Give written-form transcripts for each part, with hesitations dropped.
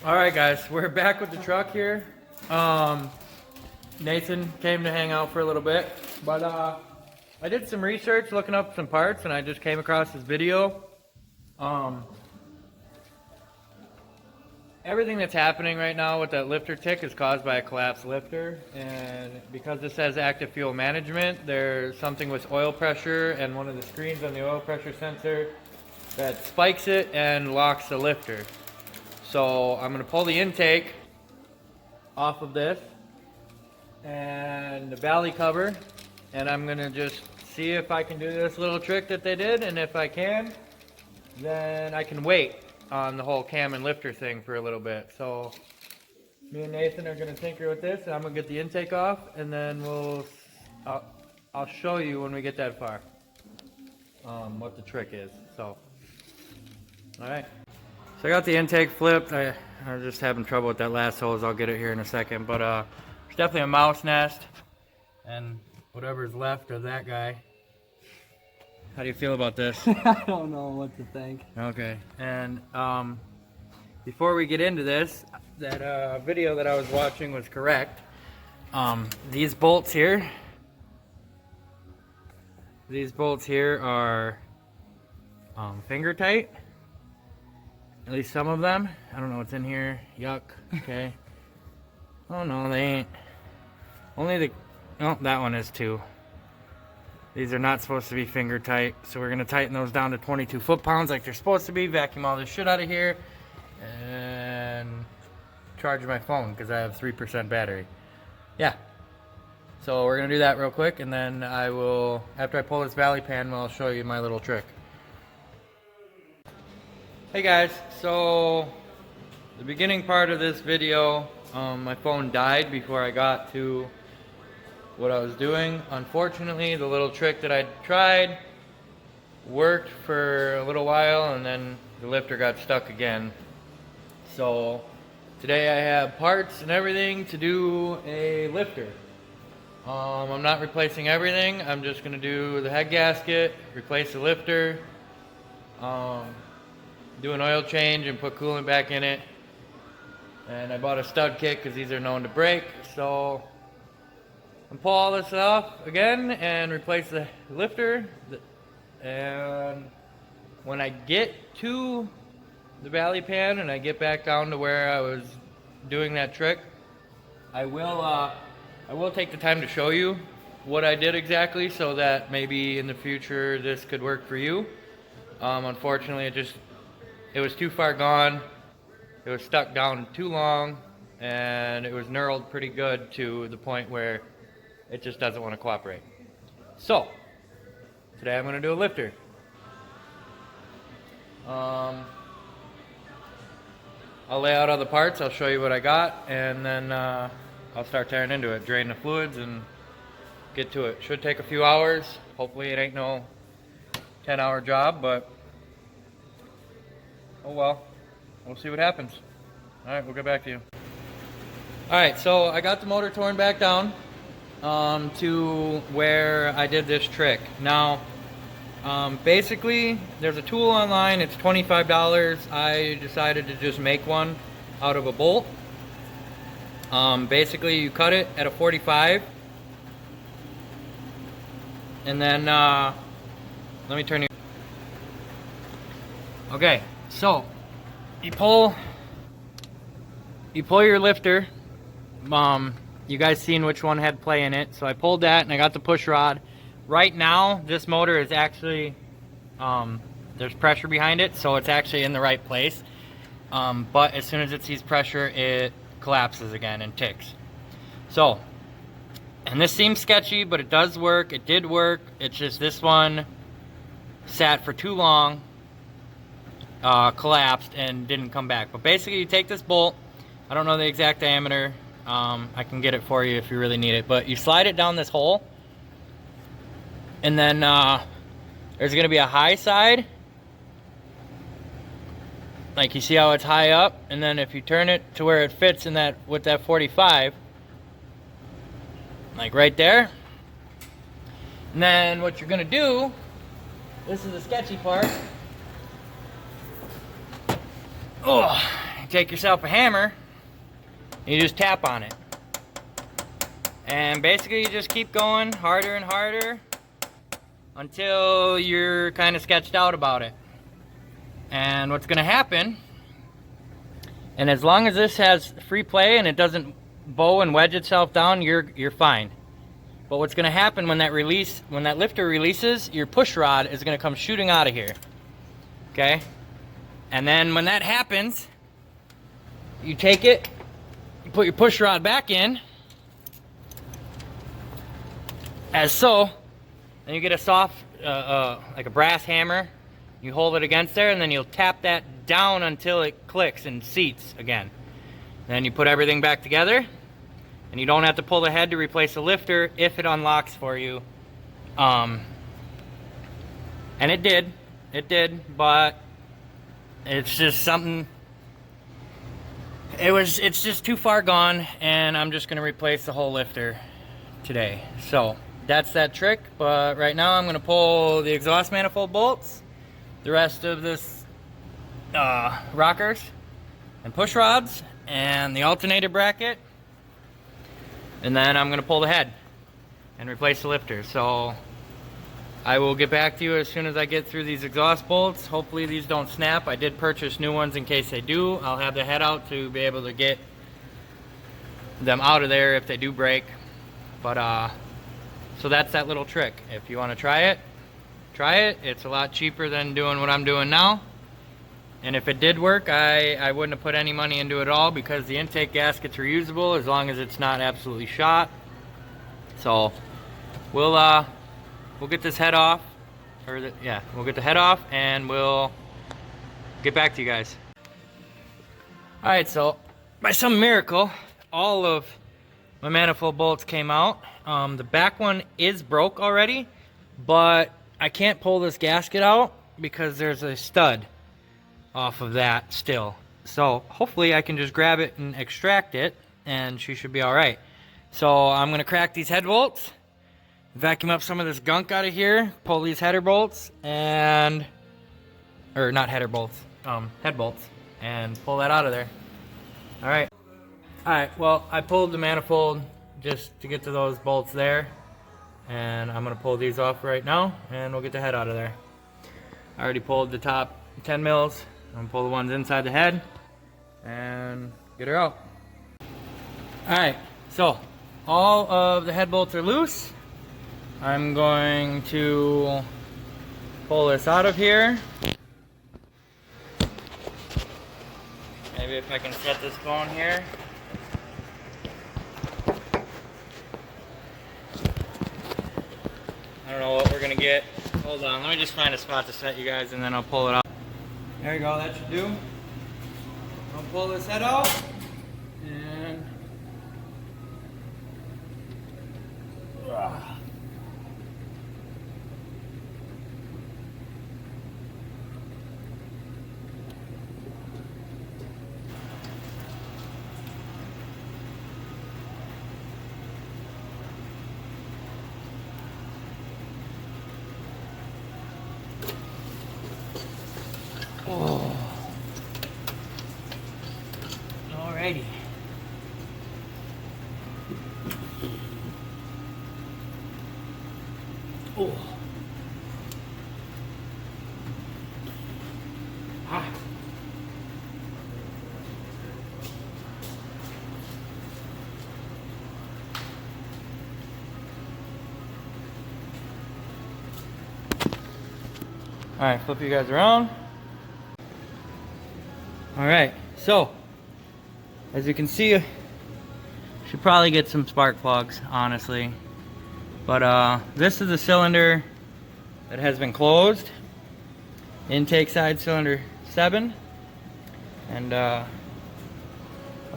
All right, guys, we're back with the truck here. Nathan came to hang out for a little bit, but I did some research looking up some parts, and I just came across this video. Everything that's happening right now with that lifter tick is caused by a collapsed lifter, and because this has active fuel management, there's something with oil pressure and one of the screens on the oil pressure sensor that spikes it and locks the lifter. So I'm going to pull the intake off of this and the valley cover, and I'm going to just see if I can do this little trick that they did, and if I can, then I can wait on the whole cam and lifter thing for a little bit. So me and Nathan are going to tinker with this, and I'm going to get the intake off, and then I'll show you when we get that far what the trick is. So alright, so I got the intake flipped. I'm just having trouble with that last hose. I'll get it here in a second, but it's definitely a mouse nest, and whatever's left of that guy. How do you feel about this? I don't know what to think. Okay, and before we get into this, that video that I was watching was correct. These bolts here are finger tight. At least some of them. I don't know what's in here. Yuck. Okay. Oh no, they ain't. Oh, that one is too. These are not supposed to be finger tight, so we're gonna tighten those down to 22 foot-pounds like they're supposed to be. Vacuum all this shit out of here, and charge my phone because I have 3% battery. Yeah. So we're gonna do that real quick, and then I will, after I pull this valley pan, I'll show you my little trick. Hey guys, so the beginning part of this video, my phone died before I got to what I was doing. Unfortunately, the little trick that I tried worked for a little while, and then the lifter got stuck again. So today I have parts and everything to do a lifter. I'm not replacing everything. I'm just going to do the head gasket, replace the lifter, do an oil change and put coolant back in it. And I bought a stud kit because these are known to break. So I'll pull all this off again and replace the lifter. And when I get to the valley pan and I get back down to where I was doing that trick, I will take the time to show you what I did exactly, so that maybe in the future this could work for you. Unfortunately, it was too far gone. It was stuck down too long, and it was knurled pretty good to the point where it just doesn't want to cooperate. So today I'm going to do a lifter. I'll lay out all the parts, I'll show you what I got, and then I'll start tearing into it, drain the fluids and get to it. Should take a few hours. Hopefully it ain't no 10-hour job, but oh well, we'll see what happens. Alright, we'll get back to you. Alright, so I got the motor torn back down to where I did this trick. Now, basically, there's a tool online, it's $25. I decided to just make one out of a bolt. Basically, you cut it at a 45, and then, let me turn you. Okay, so you pull your lifter. You guys seen which one had play in it, so I pulled that and I got the push rod. Right now, this motor is actually, there's pressure behind it, so it's actually in the right place. But as soon as it sees pressure, it collapses again and ticks. So, and this seems sketchy, but it does work. It did work. It's just this one sat for too long, collapsed, and didn't come back. But basically, you take this bolt. I don't know the exact diameter. I can get it for you if you really need it. But you slide it down this hole, and then there's going to be a high side. Like, you see how it's high up, and then if you turn it to where it fits in that with that 45, like right there, and then what you're gonna do, this is the sketchy part. Oh, take yourself a hammer, and you just tap on it. And basically you just keep going harder and harder until you're kind of sketched out about it. And what's gonna happen, and as long as this has free play and it doesn't bow and wedge itself down, you're fine. But what's gonna happen when that lifter releases, your push rod is gonna come shooting out of here. Okay? And then when that happens, you take it, you put your push rod back in, as so, then you get a soft, like a brass hammer, you hold it against there, and then you'll tap that down until it clicks and seats again. Then you put everything back together, and you don't have to pull the head to replace the lifter if it unlocks for you. And it did, but it's just something, it's just too far gone, and I'm just gonna replace the whole lifter today. So that's that trick, but right now I'm gonna pull the exhaust manifold bolts, the rest of this rockers and push rods, and the alternator bracket, and then I'm gonna pull the head and replace the lifter. So I will get back to you as soon as I get through these exhaust bolts. Hopefully these don't snap. I did purchase new ones in case they do. I'll have the head out to be able to get them out of there if they do break. But so that's that little trick. If you want to try it, try it. It's a lot cheaper than doing what I'm doing now. And if it did work, I wouldn't have put any money into it at all, because the intake gaskets are usable as long as it's not absolutely shot. So we'll get this head off, we'll get the head off, and we'll get back to you guys. All right, so by some miracle, all of my manifold bolts came out. The back one is broke already, but I can't pull this gasket out because there's a stud off of that still. So hopefully I can just grab it and extract it, and she should be all right. So I'm gonna crack these head bolts, vacuum up some of this gunk out of here, pull these header bolts, and, or not header bolts, head bolts, and pull that out of there. All right. All right, well, I pulled the manifold just to get to those bolts there, and I'm gonna pull these off right now, and we'll get the head out of there. I already pulled the top 10 mils. I'm gonna pull the ones inside the head and get her out. All right, so all of the head bolts are loose. I'm going to pull this out of here. Maybe if I can set this going here. I don't know what we're gonna get. Hold on, let me just find a spot to set you guys, and then I'll pull it out. There you go, that should do. I'll pull this head out, and oh. Alrighty. Oh. Ah. Alright, flip you guys around. Alright, so as you can see, I should probably get some spark plugs, honestly. But this is the cylinder that has been closed. Intake side cylinder 7. And I'll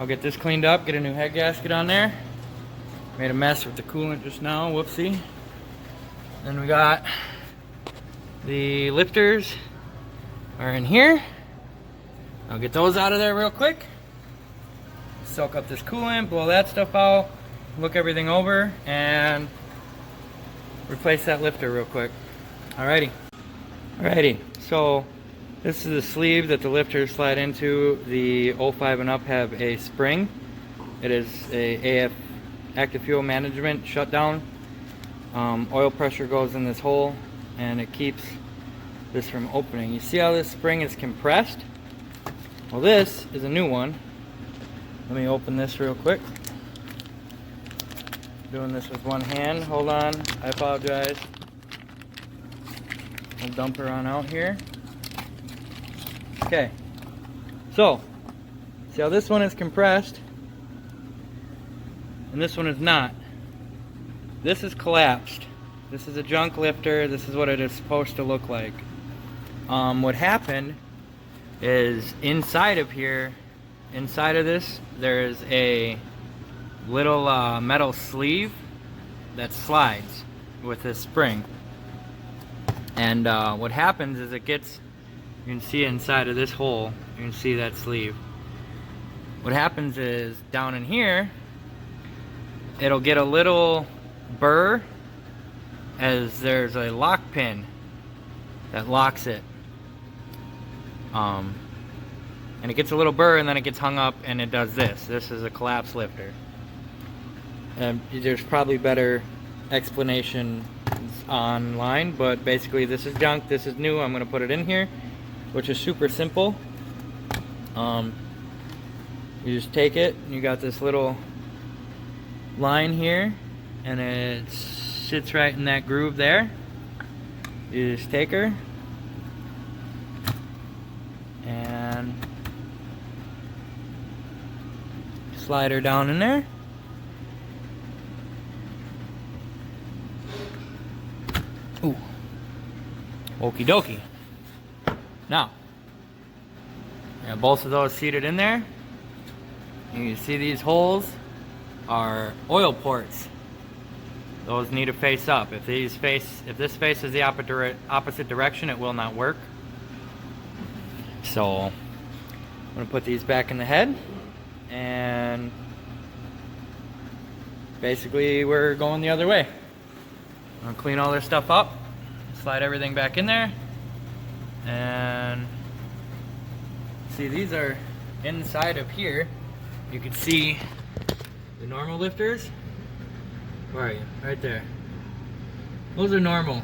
get this cleaned up, get a new head gasket on there. Made a mess with the coolant just now, whoopsie. Then we got the lifters are in here. I'll get those out of there real quick. Soak up this coolant, blow that stuff out, look everything over, and replace that lifter real quick. Alrighty. So This is the sleeve that the lifters slide into. The 05 and up have a spring. It is a AF active fuel management shutdown. Oil pressure goes in this hole and it keeps this from opening. You see how this spring is compressed? Well, this is a new one. Let me open this real quick. Doing this with one hand. Hold on, I apologize. I'll dump her on out here. Okay, so see how this one is compressed and this one is not. This is collapsed. This is a junk lifter. This is what it is supposed to look like. What happened is inside of here, inside of this, there is a little metal sleeve that slides with this spring. And what happens is it gets, you can see inside of this hole, you can see that sleeve. What happens is down in here, it'll get a little burr as there's a lock pin that locks it. And it gets a little burr and then it gets hung up and it does this. This is a collapse lifter. And there's probably better explanation online, but basically this is junk, this is new. I'm going to put it in here, which is super simple. You just take it and you got this little line here and it sits right in that groove there. You just take her and slide her down in there. Ooh. Okie dokie. Now, both of those seated in there. You can see these holes are oil ports. Those need to face up. If this faces the opposite direction, it will not work. So I'm gonna put these back in the head, and basically we're going the other way. I'm gonna clean all this stuff up, slide everything back in there, and see these are inside of here. You can see the normal lifters. Where are you? Right there. Those are normal.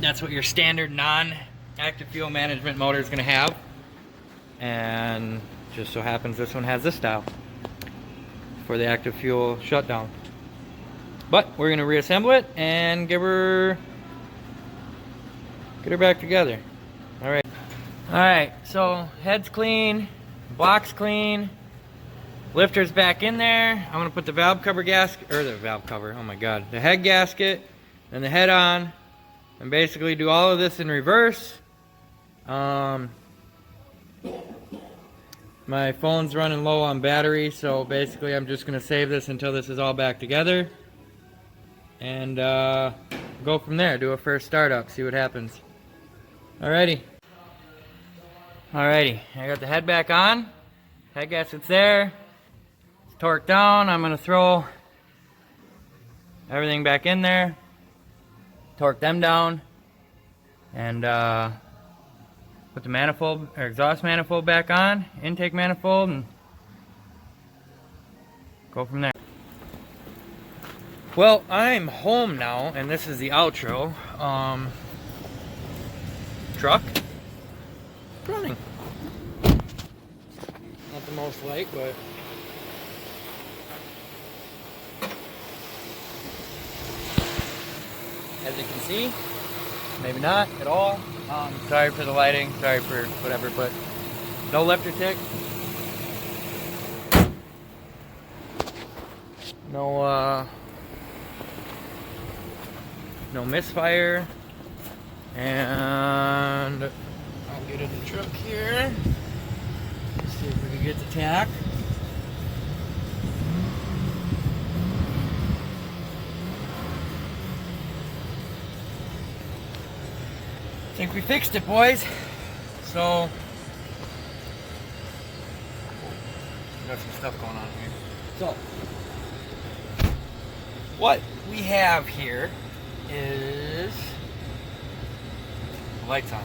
That's what your standard non-active fuel management motor is going to have. And just so happens this one has this style for the active fuel shutdown. But we're going to reassemble it and get her back together. All right. All right. So head's clean, block's clean. Lifter's back in there. I'm gonna put the valve cover gasket, or the valve cover, oh my god, the head gasket and the head on, and basically do all of this in reverse. My phone's running low on battery, so basically I'm just gonna save this until this is all back together, and go from there. Do a first startup, see what happens. Alrighty, I got the head back on. Head gasket's there. Torque down. I'm going to throw everything back in there, torque them down, and put the manifold or exhaust manifold back on, intake manifold, and go from there. Well, I'm home now, and this is the outro. Truck running. Not the most light, but as you can see, maybe not at all. Sorry for the lighting, sorry for whatever, but no lifter tick. No misfire. And I'll get in the truck here. See if we can get the tack. I think we fixed it, boys. So, we got some stuff going on here. So, what we have here is the lights on.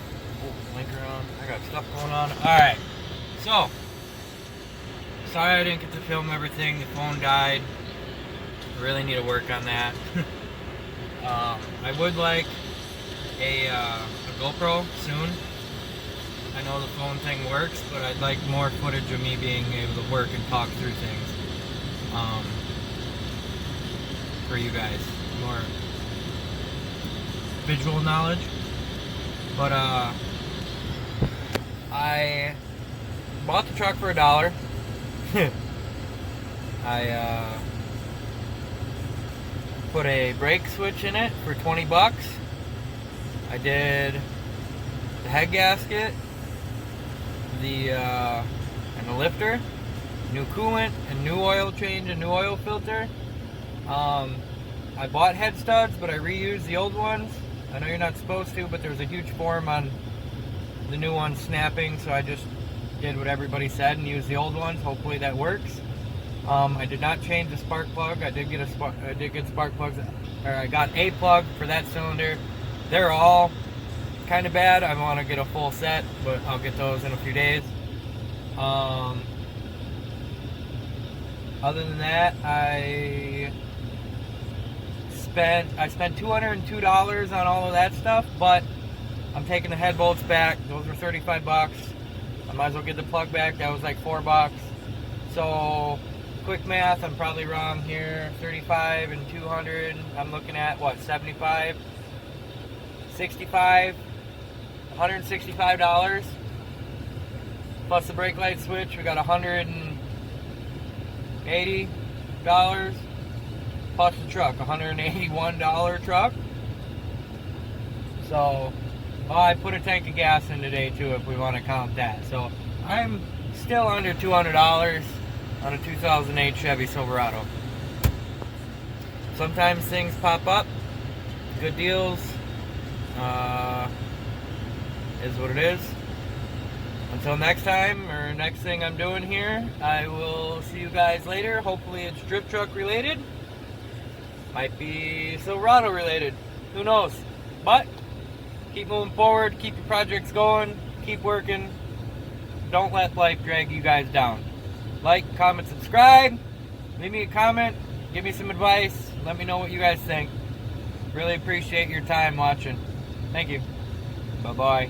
blinker on. I got stuff going on. Alright. So, sorry I didn't get to film everything. The phone died. I really need to work on that. I would like a GoPro soon. I know the phone thing works, but I'd like more footage of me being able to work and talk through things. For you guys. More visual knowledge. But I bought the truck for $1. I put a brake switch in it for 20 bucks. I did the head gasket, and the lifter, new coolant, and new oil change, and new oil filter. I bought head studs, but I reused the old ones. I know you're not supposed to, but there was a huge form on the new ones snapping, so I just did what everybody said and used the old ones. Hopefully that works. I did not change the spark plug. I did get spark plugs, or I got a plug for that cylinder. They're all kind of bad. I want to get a full set, but I'll get those in a few days. Other than that, I spent $202 on all of that stuff, but I'm taking the head bolts back. Those were 35 bucks. I might as well get the plug back. That was like 4 bucks. So, quick math, I'm probably wrong here. 35 and 200. I'm looking at what, 75, 65, $165. Plus the brake light switch, we got $180. Plus the truck, $181 truck. So, I put a tank of gas in today too, if we want to count that. So, I'm still under $200 on a 2008 Chevy Silverado. Sometimes things pop up, good deals, is what it is. Until next time, or next thing I'm doing here, I will see you guys later. Hopefully it's drip truck related. Might be Silverado related. Who knows? But keep moving forward, keep your projects going, keep working. Don't let life drag you guys down. Like, comment, subscribe. Leave me a comment. Give me some advice. Let me know what you guys think. Really appreciate your time watching. Thank you. Bye-bye.